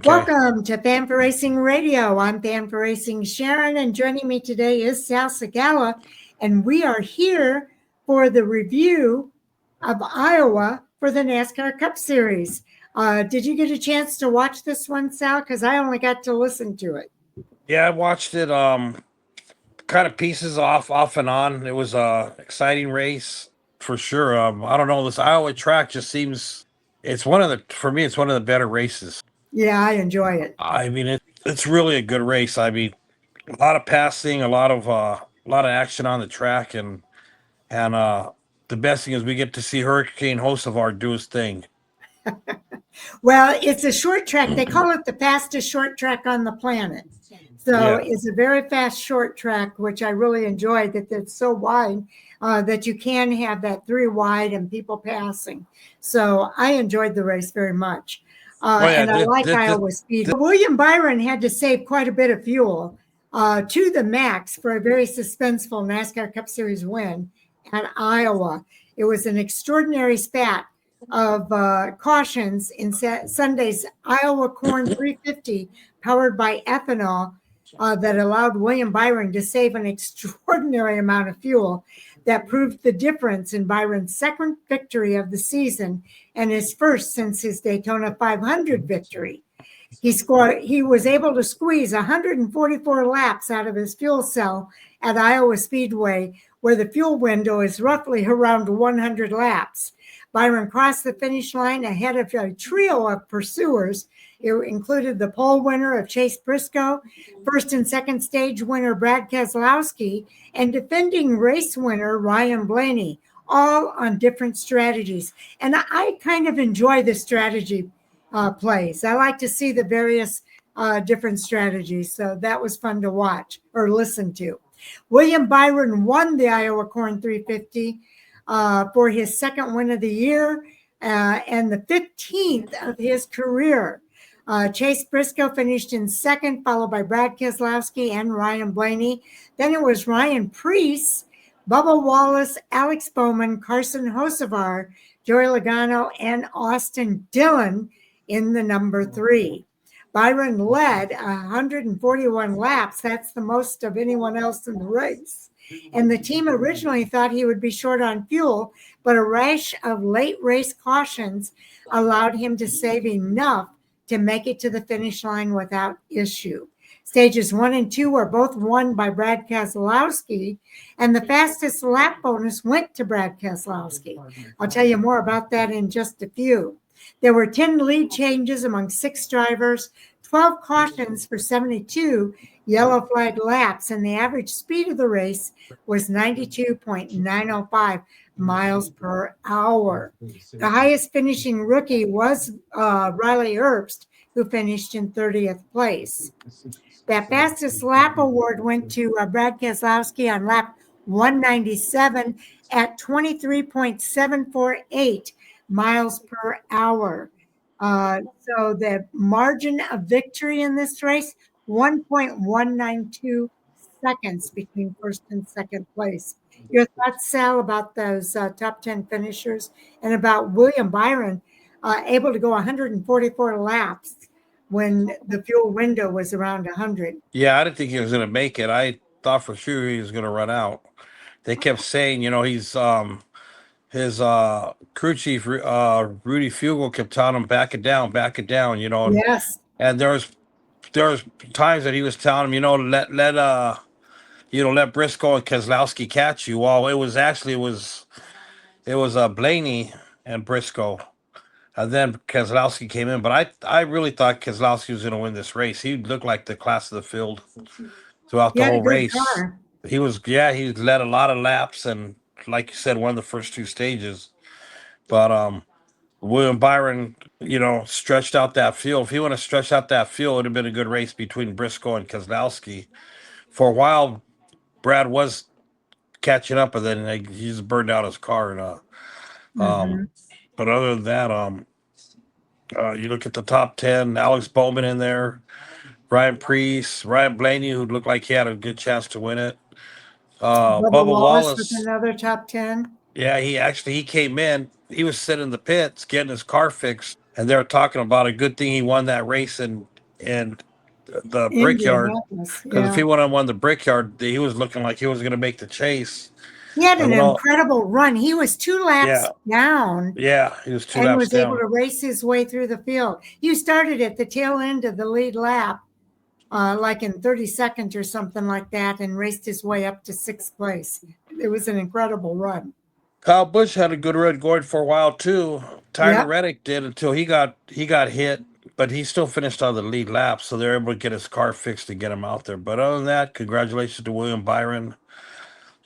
Okay. Welcome to Fan for Racing Radio. I'm Fan for Racing Sharon, and joining me today is Sal Sagala, and we are here for the review of Iowa for the NASCAR Cup Series. Did you get a chance to watch this one, Sal? Because I only got to listen to it. Yeah, I watched it kind of pieces off and on. It was a exciting race for sure. I don't know, this Iowa track just seems it's one of the for me it's one of the better races. Yeah, I enjoy it. I mean it's really a good race. I mean, a lot of passing, a lot of action on the track and the best thing is we get to see Hurricane Hocevar do his thing. Well, it's a short track. They call it the fastest short track on the planet. So Yeah. it's a very fast short track, which I really enjoyed, that it's so wide that you can have that 3 wide and people passing. So I enjoyed the race very much. Oh yeah, And I like Iowa Speedway. William Byron had to save quite a bit of fuel to the max for a very suspenseful NASCAR Cup Series win at Iowa. It was an extraordinary spat of cautions in Sunday's Iowa Corn 350 powered by ethanol that allowed William Byron to save an extraordinary amount of fuel that proved the difference in Byron's second victory of the season and his first since his Daytona 500 victory. He was able to squeeze 144 laps out of his fuel cell at Iowa Speedway, where the fuel window is roughly around 100 laps. Byron crossed the finish line ahead of a trio of pursuers. It included the pole winner of Chase Briscoe, first and second stage winner Brad Keselowski, and defending race winner Ryan Blaney, all on different strategies. And I kind of enjoy the strategy plays. I like to see the various different strategies. So that was fun to watch or listen to. William Byron won the Iowa Corn 350 for his second win of the year and the 15th of his career. Chase Briscoe finished in second, followed by Brad Keselowski and Ryan Blaney. Then it was Ryan Preece, Bubba Wallace, Alex Bowman, Carson Hocevar, Joey Logano, and Austin Dillon in the number 3. Byron led 141 laps. That's the most of anyone else in the race. And the team originally thought he would be short on fuel, but a rash of late race cautions allowed him to save enough to make it to the finish line without issue. Stages 1 and 2 were both won by Brad Keselowski, and the fastest lap bonus went to Brad Keselowski. I'll tell you more about that in just a few. There were 10 lead changes among 6 drivers, 12 cautions for 72 yellow flag laps, and the average speed of the race was 92.905 miles per hour. The highest finishing rookie was Riley Herbst, who finished in 30th place. That fastest lap award went to Brad Keselowski on lap 197 at 23.748 miles per hour. So the margin of victory in this race, 1.192 seconds between first and second place. Your thoughts, Sal, about those top 10 finishers and about William Byron able to go 144 laps when the fuel window was around 100? Yeah, I didn't think he was going to make it. I thought for sure he was going to run out. They kept saying, he's his crew chief Rudy Fugle kept telling him back it down, Yes. And there was times that he was telling him, let Briscoe and Keselowski catch you. Well, it was Blaney and Briscoe, and then Keselowski came in. But I really thought Keselowski was going to win this race. He looked like the class of the field throughout the whole race. Car. He led a lot of laps, and like you said, won the first 2 stages. But William Byron, stretched out that field. If he would have stretched out that field, it would have been a good race between Briscoe and Keselowski. For a while, Brad was catching up, and then he just burned out his car. And but other than that, you look at the top 10, Alex Bowman in there, Ryan Preece, Ryan Blaney, who looked like he had a good chance to win it. Bubba Wallace with another top 10. Yeah, he came in. He was sitting in the pits getting his car fixed, and they were talking about a good thing he won that race and and the Brickyard, Indianapolis. because if Yeah. he would have won the Brickyard, he was looking like he was going to make the chase. He had And an then incredible run. He was 2 laps yeah, down yeah, he was 2 and laps was able down. to race his way through the field. You started at the tail end of the lead lap, like in 30 seconds or something like that, and raced his way up to 6th place. It was an incredible run. Kyle Busch had a good run going for a while too. Tyler Yep. Reddick did until he got hit, but he still finished on the lead lap, so they're able to get his car fixed to get him out there. But other than that, congratulations to William Byron.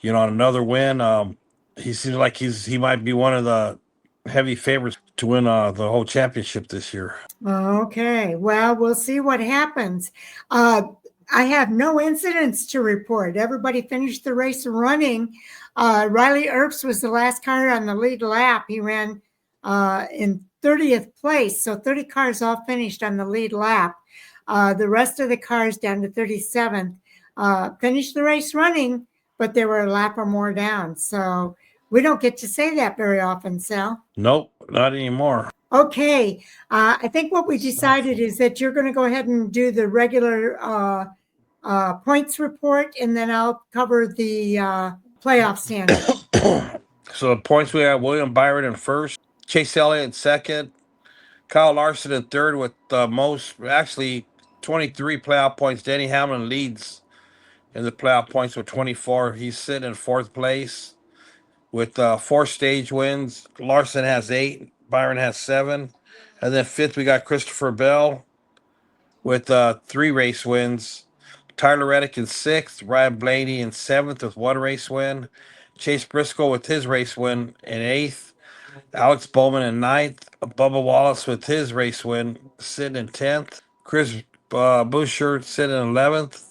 On another win. He seems like he might be one of the heavy favorites to win the whole championship this year. Okay. Well, we'll see what happens. I have no incidents to report. Everybody finished the race running. Riley Earps was the last car on the lead lap. He ran in 30th place. So 30 cars all finished on the lead lap. The rest of the cars down to 37th finished the race running, but they were a lap or more down. So we don't get to say that very often, Sal. Nope, not anymore. Okay. I think what we decided is that you're going to go ahead and do the regular points report, and then I'll cover the playoff standings. So the points we have: William Byron in first, Chase Elliott in second, Kyle Larson in third with the most, actually 23 playoff points. Denny Hamlin leads in the playoff points with 24. He's sitting in fourth place with 4 stage wins. Larson has 8, Byron has 7, and then fifth we got Christopher Bell with 3 race wins. Tyler Reddick in sixth, Ryan Blaney in seventh with 1 race win, Chase Briscoe with his race win in eighth, Alex Bowman in ninth, Bubba Wallace with his race win sitting in 10th, Chris Buescher sitting in 11th,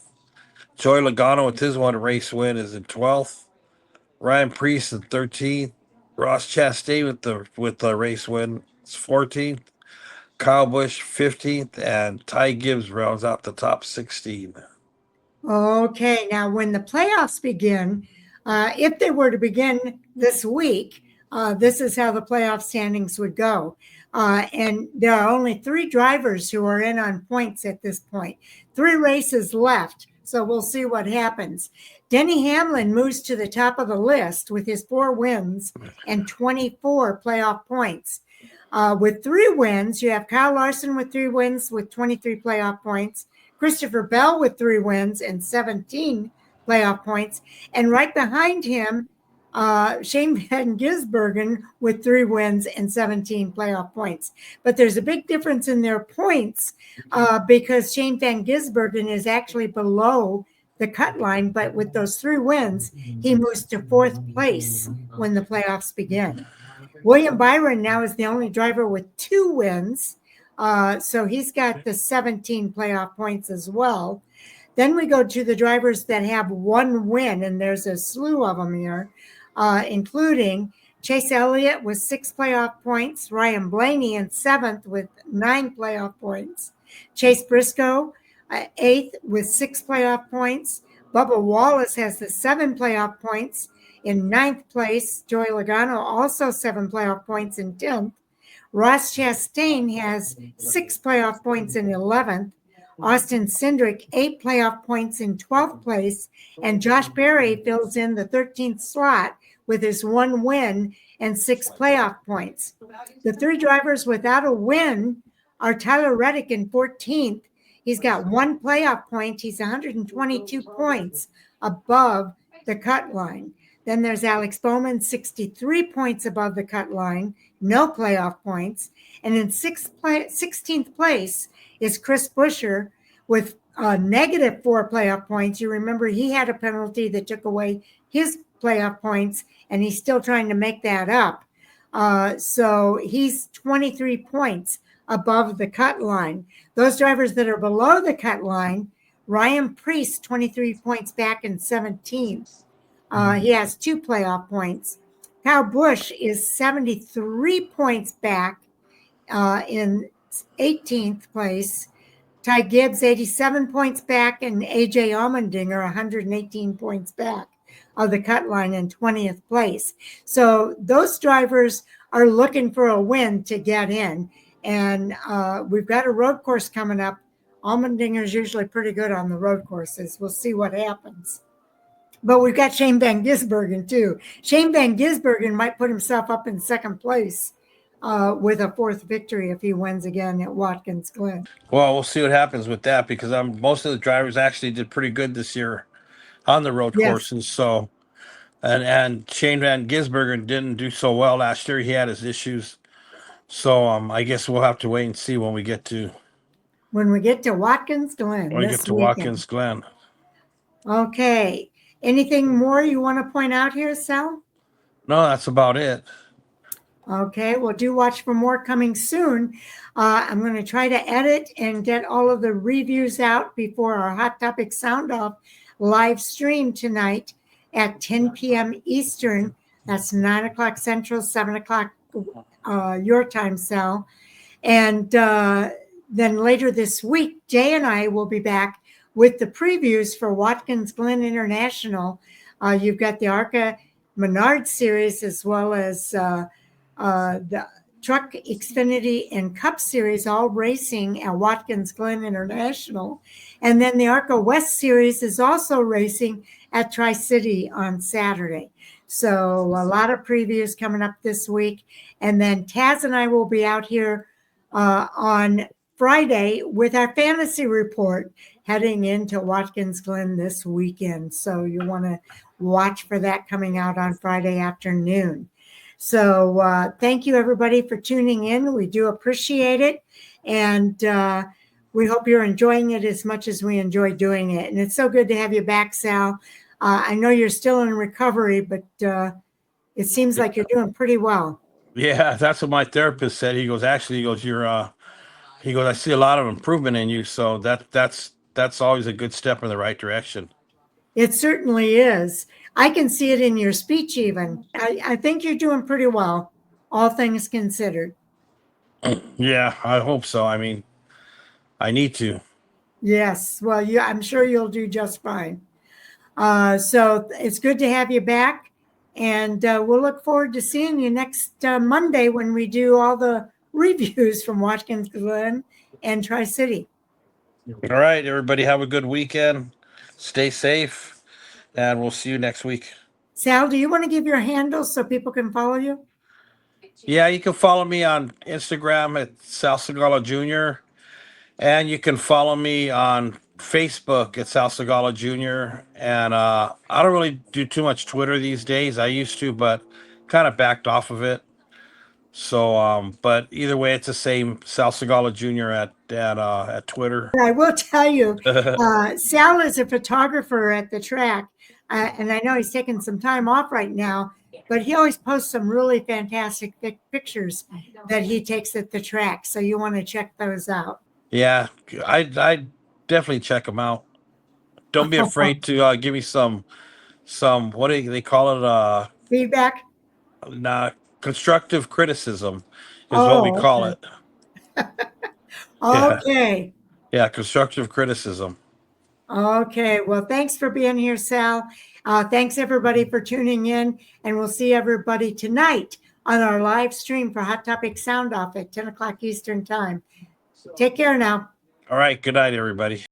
Joey Logano with his 1 race win is in 12th, Ryan Preece in 13th, Ross Chastain with the race win is 14th, Kyle Busch 15th, and Ty Gibbs rounds out the top 16. Okay. Now, when the playoffs begin, if they were to begin this week, this is how the playoff standings would go. And there are only 3 drivers who are in on points at this point. 3 races left. So we'll see what happens. Denny Hamlin moves to the top of the list with his 4 wins and 24 playoff points. With 3 wins, you have Kyle Larson with 3 wins with 23 playoff points, Christopher Bell with 3 wins and 17 playoff points, and right behind him, Shane Van Gisbergen with 3 wins and 17 playoff points. But there's a big difference in their points because Shane Van Gisbergen is actually below the cut line, but with those 3 wins, he moves to 4th place when the playoffs begin. William Byron now is the only driver with 2 wins. So he's got the 17 playoff points as well. Then we go to the drivers that have 1 win, and there's a slew of them here, including Chase Elliott with 6 playoff points, Ryan Blaney in 7th with 9 playoff points, Chase Briscoe 8th with 6 playoff points, Bubba Wallace has the 7 playoff points. In 9th place, Joey Logano also 7 playoff points in 10th. Ross Chastain has 6 playoff points in 11th. Austin Cindric, 8 playoff points in 12th place. And Josh Berry fills in the 13th slot with his 1 win and 6 playoff points. The 3 drivers without a win are Tyler Reddick in 14th. He's got 1 playoff point. He's 122 points above the cut line. Then there's Alex Bowman, 63 points above the cut line, no playoff points. And in 16th place is Chris Buescher with negative 4 playoff points. You remember he had a penalty that took away his playoff points, and he's still trying to make that up. So he's 23 points above the cut line. Those drivers that are below the cut line, Ryan Preece, 23 points back in 17th. He has 2 playoff points. Kyle Busch is 73 points back in 18th place. Ty Gibbs, 87 points back, and AJ Allmendinger, 118 points back of the cut line in 20th place. So those drivers are looking for a win to get in. And we've got a road course coming up Almendinger is usually pretty good on the road courses. We'll see what happens. But we've got Shane Van Gisbergen too. Shane Van Gisbergen might put himself up in second place with a fourth victory if he wins again at Watkins Glen. Well, we'll see what happens with that because most of the drivers actually did pretty good this year on the road courses. So, and Shane Van Gisbergen didn't do so well last year. He had his issues. So, I guess we'll have to wait and see when we get to Watkins Glen this weekend. Watkins Glen. Okay. Anything more you want to point out here, Sal? No, that's about it. Okay, well, do watch for more coming soon. I'm going to try to edit and get all of the reviews out before our Hot Topic Sound Off live stream tonight at 10 p.m. Eastern. That's 9 o'clock Central, 7 o'clock your time, Sal. And then later this week, Jay and I will be back with the previews for Watkins Glen International. You've got the ARCA Menard Series as well as the Truck Xfinity and Cup Series all racing at Watkins Glen International. And then the ARCA West Series is also racing at Tri-City on Saturday. So a lot of previews coming up this week. And then Taz and I will be out here on Friday with our fantasy report heading into Watkins Glen this weekend. So you want to watch for that coming out on Friday afternoon. So thank you, everybody, for tuning in. We do appreciate it. And we hope you're enjoying it as much as we enjoy doing it. And it's so good to have you back, Sal. I know you're still in recovery, but it seems like you're doing pretty well. Yeah, that's what my therapist said. He goes, you're, he goes, I see a lot of improvement in you. So that's always a good step in the right direction. It certainly is. I can see it in your speech even. I think you're doing pretty well, all things considered. Yeah, I hope so. I mean, I need to. Yes. Well, I'm sure you'll do just fine. So it's good to have you back. And we'll look forward to seeing you next Monday when we do all the reviews from Watkins Glen and Tri-City. All right, everybody, have a good weekend. Stay safe, and we'll see you next week. Sal, do you want to give your handle so people can follow you? Yeah, you can follow me on Instagram at Sal Segala Jr. And you can follow me on Facebook at Sal Segala Jr. And I don't really do too much Twitter these days. I used to, but kind of backed off of it. So, but either way, it's the same Sal Segala Jr. at Twitter. I will tell you, Sal is a photographer at the track, and I know he's taking some time off right now, but he always posts some really fantastic pictures that he takes at the track. So you want to check those out. Yeah, I definitely check them out. Don't be afraid to give me some what do they call it? Feedback? Constructive criticism is what we call it. Okay. Yeah, constructive criticism. Okay. Well, thanks for being here, Sal. Thanks, everybody, for tuning in. And we'll see everybody tonight on our live stream for Hot Topic Sound Off at 10 o'clock Eastern Time. Take care now. All right. Good night, everybody.